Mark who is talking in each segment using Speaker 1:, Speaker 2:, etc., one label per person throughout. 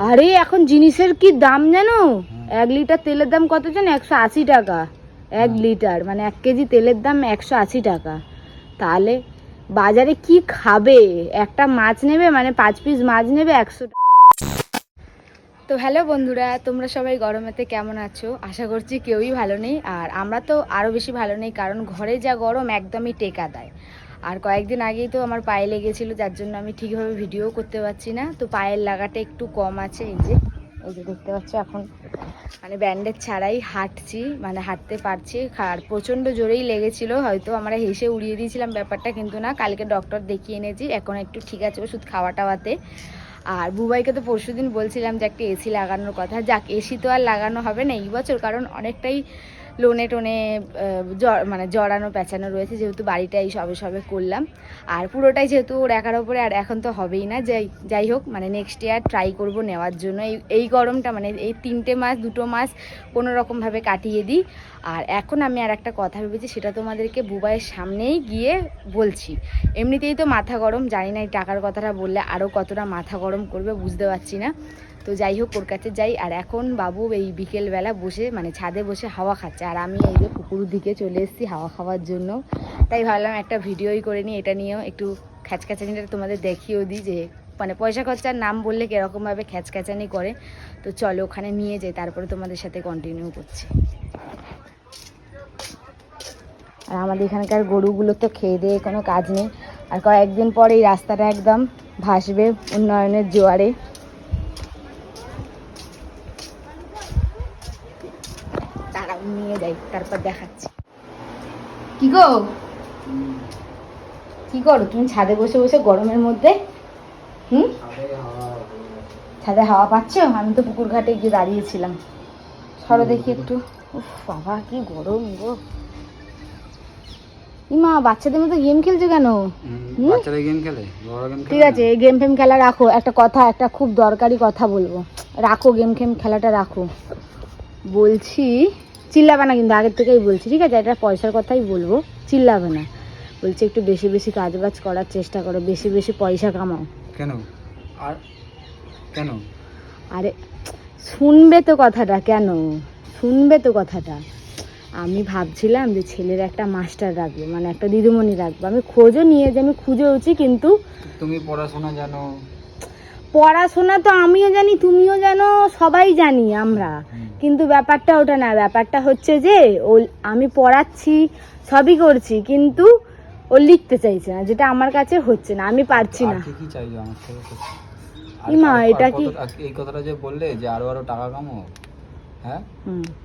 Speaker 1: আরে এখন জিনিসের কি দাম জানো? 1 লিটার তেলের দাম কত জানো? 180 টাকা 1 লিটার, মানে 1 কেজি তেলের দাম 180 টাকা। তাহলে বাজারে কি খাবে? একটা মাছ নেবে মানে 5 পিস মাছ নেবে 100 টাকা। তো হ্যালো বন্ধুরা, তোমরা সবাই গরমেতে কেমন আছো? আশা করছি কেউই ভালো নেই, আর আমরা তো আরও বেশি ভালো নেই, কারণ ঘরে যা গরম একদমই টেকা দেয়। আর কয়েকদিন আগেই তো আমার পায়ে লেগেছিলো, যার জন্য আমি ঠিকভাবে ভিডিও করতে পারছি না। তো পায়ের লাগাটা একটু কম আছে। এই যে দেখতে পাচ্ছ, এখন মানে ব্যান্ডেজ ছাড়াই হাঁটছি, মানে হাঁটতে পারছি। আর প্রচণ্ড জোরেই লেগেছিলো, হয়তো আমরা হেসে উড়িয়ে দিয়েছিলাম ব্যাপারটা, কিন্তু না, কালকে ডক্টর দেখিয়ে এনেছি, এখন একটু ঠিক আছে ওষুধ খাওয়া টাওয়াতে। আর বুবাইকে তো পরশুদিন বলছিলাম যে একটা এসি লাগানোর কথা। যাক, এসি তো আর লাগানো হবে না এই বছর, কারণ অনেকটাই লোনে টোনে মানে জড়ানো পেঁচানো রয়েছে, যেহেতু বাড়িটা এই সবে সবে করলাম। আর পুরোটাই যেহেতু ওর একার ওপরে, আর এখন তো হবেই না। যাই হোক, মানে নেক্সট ইয়ার ট্রাই করব নেওয়ার জন্য। এই গরমটা, মানে এই 2 মাস কোনো রকমভাবে কাটিয়ে দিই। আর এখন আমি আর একটা কথা ভেবেছি, সেটা তোমাদেরকে বুবাইয়ের সামনেই গিয়ে বলছি। এমনিতেই তো মাথা গরম, জানি না এই টাকার কথাটা বললে আরও কতটা মাথা গরম করবে, বুঝতে পারছি না। তো যাই হোক, ওর কাছে যাই। আর এখন বাবু এই বিকেলবেলা বসে, মানে ছাদে বসে হাওয়া খাচ্ছে, আর আমি এই যে পুকুর দিকে চলে এসেছি হাওয়া খাওয়ার জন্য। তাই ভাবলাম একটা ভিডিওই করে নিই, এটা নিয়েও একটু খ্যাচখ্যাচানিটা তোমাদের দেখিয়েও দিই, যে মানে পয়সা খরচার নাম বললে কীরকমভাবে খ্যাচখ্যাচানি করে। তো চলো ওখানে নিয়ে যাই, তারপরে তোমাদের সাথে কন্টিনিউ করছি। আর আমাদের এখানকার গরুগুলো তো খেয়ে দিয়ে কোনো কাজ নেই। আর কয়েকদিন পর এই রাস্তাটা একদম ভাসবে উন্নয়নের জোয়ারে। তারা নিয়ে যাই, তারপর দেখাচ্ছি। কি গো, কি করো তুমি ছাদে বসে বসে গরমের মধ্যে? ছাদে হাওয়া পাচ্ছ? আমি তো পুকুর ঘাটে গিয়ে দাঁড়িয়েছিলাম। সরো দেখি একটু। উফ বাবা, কি গরম গো। ইমা, বাচ্চাদের মতো গেম খেলছো কেন?
Speaker 2: বাচ্চারা গেম খেলে, বড় গেম খেলে।
Speaker 1: ঠিক আছে, এই গেম ফেম খেলা রাখো। একটা খুব দরকারি কথা বলবো, রাখো গেম ফেম খেলাটা রাখো বলছি। চিল্লাবে না কিন্তু, আগের থেকেই বলছি, ঠিক আছে? এটা পয়সার কথাই বলবো, চিল্লাবে না। বলছি একটু বেশি বেশি কাজবাজ করার চেষ্টা করো, বেশি বেশি পয়সা কামাও।
Speaker 2: কেন? আর কেন?
Speaker 1: আরে শুনবে তো কথাটা, কেন শুনবে তো কথাটা। আমি ভাবছিলাম যে ছেলের একটা মাস্টার রাখবো, মানে একটা দিদিমণি রাখবো। আমি খোঁজও নিয়ে যে আমি খুঁজেওছি, কিন্তু
Speaker 2: তুমি পড়াশোনা জানো?
Speaker 1: পড়াশোনা তো আমিও জানি, তুমিও জানো, সবাই জানি আমরা, কিন্তু ব্যাপারটা ওটা না। ব্যাপারটা হচ্ছে যে আমি পড়াচ্ছি, সবই করছি, কিন্তু ও লিখতে চাইছে না, যেটা আমার কাছে হচ্ছে না, আমি পারছি না।
Speaker 2: কি চাইছো আমার থেকে?
Speaker 1: ইমা, এটা কি
Speaker 2: এই কথাটা যে বললে যে আরো টাকা কামাও, হ্যাঁ,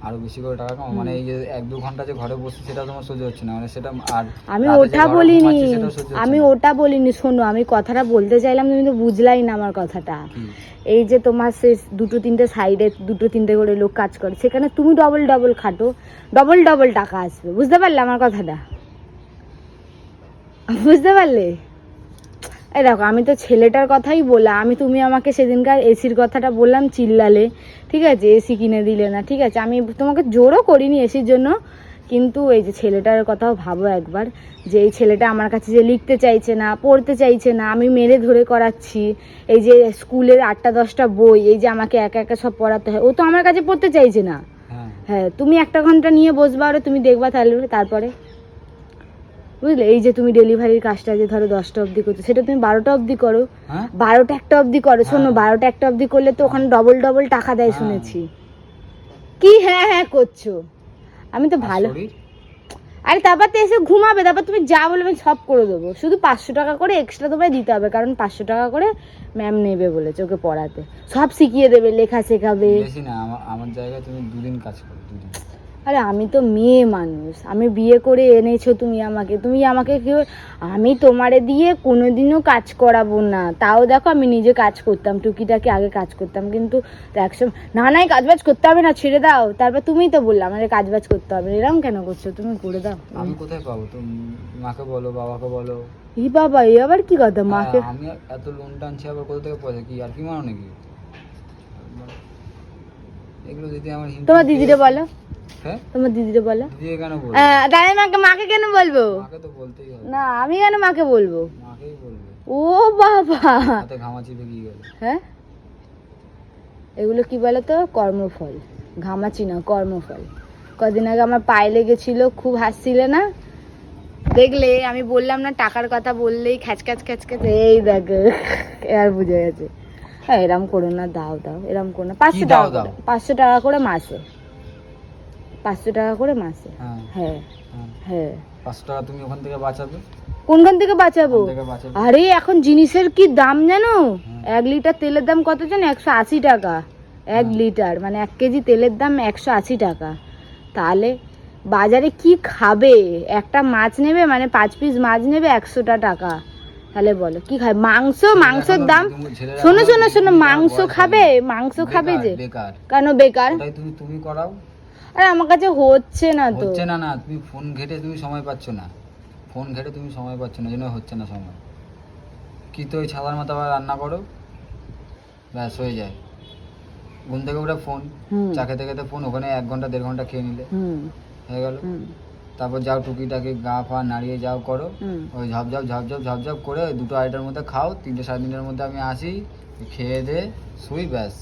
Speaker 2: আরো বেশি করে টাকা কামাও, মানে এই যে 1-2 ঘন্টা যে ঘরে বসে সেটা তোমার সহ্য হচ্ছে না, মানে সেটা। আর
Speaker 1: আমি ওটা বলিনি, শোনো, আমি কথাটা বলতে চাইলাম, তুমি তো বুঝলাই না আমার কথাটা। এই যে তোমার সে 2-3টে সাইডে 2-3টে করে লোক কাজ করে, সেখানে তুমি ডবল খাটো, ডবল টাকা আসবে, বুঝতে পারলে আমার কথাটা? বুঝতে পারলে? এই দেখো, আমি তো ছেলেটার কথাই বললাম। তুমি আমাকে সেদিনকার এসির কথাটা বললাম, চিল্লালে, ঠিক আছে? এসি কিনে দিলে না, ঠিক আছে? আমি তোমাকে জোরও করিনি এসির জন্য, কিন্তু এই যে ছেলেটার কথাও ভাবো একবার, যে এই ছেলেটা আমার কাছে যে লিখতে চাইছে না, পড়তে চাইছে না, আমি মেরে ধরে করাচ্ছি। এই যে স্কুলের 8টা-10টা বই, এই যে আমাকে একা একা সব পড়াতে হয়, ও তো আমার কাছে পড়তে চাইছে না। হ্যাঁ, তুমি 1 ঘন্টা নিয়ে বসবা, আর তুমি দেখবা তারপরে, বুঝলে? এই যে তুমি ডেলিভারির কাজটা যে ধরো 10টা অবধি করছো, সেটা তুমি 12টা অবধি করো, 12টা-1টা অবধি করো। শোনো, 12টা-1টা অবধি করলে তো ওখানে ডবল টাকা দেয় শুনেছি। কি হ্যাঁ করছো? আমি তো ভালো। আরে তারপর তো এসে ঘুমাবে, তারপর তুমি যা বলবে আমি সব করে দেবো। শুধু 500 টাকা করে এক্সট্রা তোমায় দিতে হবে, কারণ 500 টাকা করে ম্যাম নেবে বলেছে ওকে পড়াতে। সব শিখিয়ে দেবে, লেখা শেখাবে।
Speaker 2: বেশি না, আমার জায়গায় তুমি 2 দিন কাজ করো, 2 দিন।
Speaker 1: আরে আমি তো মেয়ে মানুষ, আমি বিয়ে করে এনেছো তুমি আমাকে কেউ, আমি তোমারে দিয়ে কোনোদিনও কাজ করাবো না। তাও দেখো, আমি নিজে কাজ করতাম, টুকিটাকি আগে কাজ করতাম, কিন্তু একসময় না কাজবাজ করতে হবে না, ছেড়ে দাও। তারপর তুমিই তো বললাম আমাদের কাজবাজ করতে হবে, এরকম কেন করছো? তুমি করে দাও।
Speaker 2: আমি কোথায় পাবো? তুমি মাকে বলো, বাবাকে বলো।
Speaker 1: ই বাবা, এই আবার কি কথা? মাকে?
Speaker 2: আমি এত লোন টানছি, আবার কোথা থেকে পয়সা? কি আর কি মানো নাকি? এগুলো যদি আমার
Speaker 1: তোমার দিদিরে বলো।
Speaker 2: হ্যাঁ,
Speaker 1: তোমার দিদিরে বলো।
Speaker 2: দিদিকে কেন বলবো?
Speaker 1: তাই মাকে কেন বলবো?
Speaker 2: মাকে তো বলতেই হবে।
Speaker 1: না, আমি কেন মাকে বলবো?
Speaker 2: মাকেই বলবে।
Speaker 1: ও বাবা,
Speaker 2: হাতে ঘামাচি ঢুকিয়ে গেল।
Speaker 1: হ্যাঁ, এগুলো কি বলো তো, কর্মফল। ঘামাচি না, কর্মফল। কদিন আগে আমার পায়ে লেগেছিল, খুব হাসছিলে না? দেখলে আমি বললাম না টাকার কথা বললেই খ্যাচখ্যাচ খ্যাচখ্যাচ, এই দেখো আর বুঝে গেছে। হ্যাঁ এরম করো না, দাও দাও, এরম করো না। 500 টাকা করে, 500 টাকা করে মাসে, 500 টাকা করে মাসে। হ্যাঁ হ্যাঁ
Speaker 2: 500 টাকা তুমি ওখান থেকে বাঁচাবে।
Speaker 1: কোনখান থেকে বাঁচাবো?
Speaker 2: ওখান থেকে বাঁচাবে।
Speaker 1: আরে এখন জিনিসের কি দাম জানো? 1 লিটার তেলের দাম কত জানো? 180 টাকা 1 লিটার, মানে 1 কেজি তেলের দাম 180 টাকা। তাহলে বাজারে কি খাবে? একটা মাছ নেবে, মানে 5 পিস মাছ নেবে 100 টাকা। তাহলে বলো কি খাবে? মাংস, মাংসের দাম, শোনো শোনো শোনো, মাংস খাবে, মাংস খাবে যে
Speaker 2: বেকার।
Speaker 1: কেন বেকার?
Speaker 2: ওটাই তুমি করাও।
Speaker 1: আরে আমার কাছে হচ্ছে না তো।
Speaker 2: হচ্ছে না না, তুমি ফোন ঘেটে তুমি সময় পাচ্ছ না, ফোন ঘেটে তুমি সময় পাচ্ছ না, জন্য হচ্ছে না সময়। কি তো ওই ছাদার মতো আবার রান্না করো, ব্যাস হয়ে যায়। ঘুম থেকে উঠে ফোন, চা খেতে খেতে ফোন, ওখানে 1 ঘন্টা 1.5 ঘন্টা খেয়ে নিলে হয়ে গেল। তারপর যাও টুকিটাকি গা ফা নাড়িয়ে যাও করো, ওই ঝপঝপ ঝপঝপ ঝপঝপ করে 2টো আড়াইটার মধ্যে খাও, 3টে 3:30-এর মধ্যে আমি আসি, খেয়ে দে শুই, ব্যাস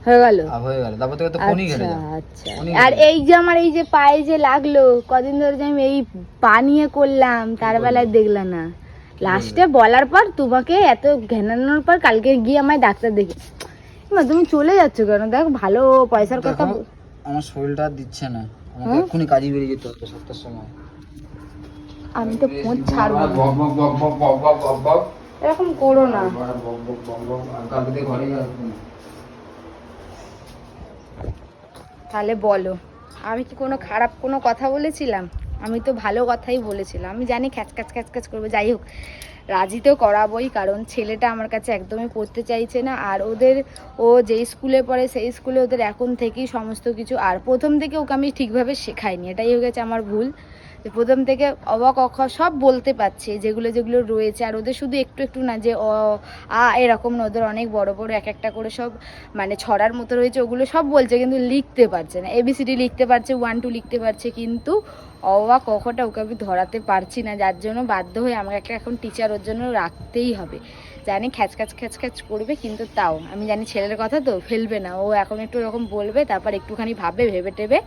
Speaker 1: হয়ে গেল।
Speaker 2: হয়ে গেল। তারপর থেকে তো ফোনই ঘেটে যাও।
Speaker 1: আচ্ছা, আর এই যে আমার এই যে পায়ে যে লাগলো, কদিন ধরে যে আমি এই পা নিয়ে করলাম, তার বেলায় দেখলাম না। লাস্টে বলার পর তোমাকে এত ঘেনানোর পর কালকে গিয়ে আমায় ডাক্তার দেখি। তুমি চলে যাচ্ছ কেন? দেখো ভালো পয়সার কথা।
Speaker 2: আমার শরীরটা দিচ্ছে না, আমাকে এক্ষুনি কাজে বেরিয়ে যেতে হবে 7টার সময়।
Speaker 1: আমি তো ফোন ছাড়বো না। এরকম করো না। তাহলে বলো, আমি কি কোনো খারাপ কোনো কথা বলেছিলাম? আমি তো ভালো কথাই বলেছিলাম। আমি জানি খ্যাচখ্যাচ খ্যাচখ্যাচ করবে, যাই হোক রাজি তো করাবোই, কারণ ছেলেটা আমার কাছে একদমই পড়তে চাইছে না। আর ওদের, ও যেই স্কুলে পড়ে সেই স্কুলে ওদের এখন থেকেই সমস্ত কিছু, আর প্রথম থেকে ওকে আমি ঠিকভাবে শেখাইনি, এটাই হয়ে গেছে আমার ভুল। যে প্রথম থেকে অবাক অক্ষ সব বলতে পারছে, যেগুলো যেগুলো রয়েছে। আর ওদের শুধু একটু একটু না যে এরকম না, ওদের অনেক বড় বড় এক একটা করে সব মানে ছড়ার মতো রয়েছে, ওগুলো সব বলছে, কিন্তু লিখতে পারছে না। ABCD লিখতে পারছে, 1 2 লিখতে পারছে, কিন্তু অবা কখটা ওকে আমি ধরাতে পারছি না, যার জন্য বাধ্য হয়ে আমাকে একটা এখন টিচার ওর জন্য রাখতেই হবে। জানি খ্যাচখ্যাচ খ্যাচখ্যাচ করবে, কিন্তু তাও আমি জানি ছেলের কথা তো ফেলবে না। ও এখন একটু এরকম বলবে, তারপর একটুখানি ভাববে, ভেবে টেবে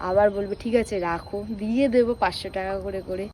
Speaker 1: আবার বলবে ঠিক আছে রাখো, দিয়ে দেবো 500 টাকা করে করে।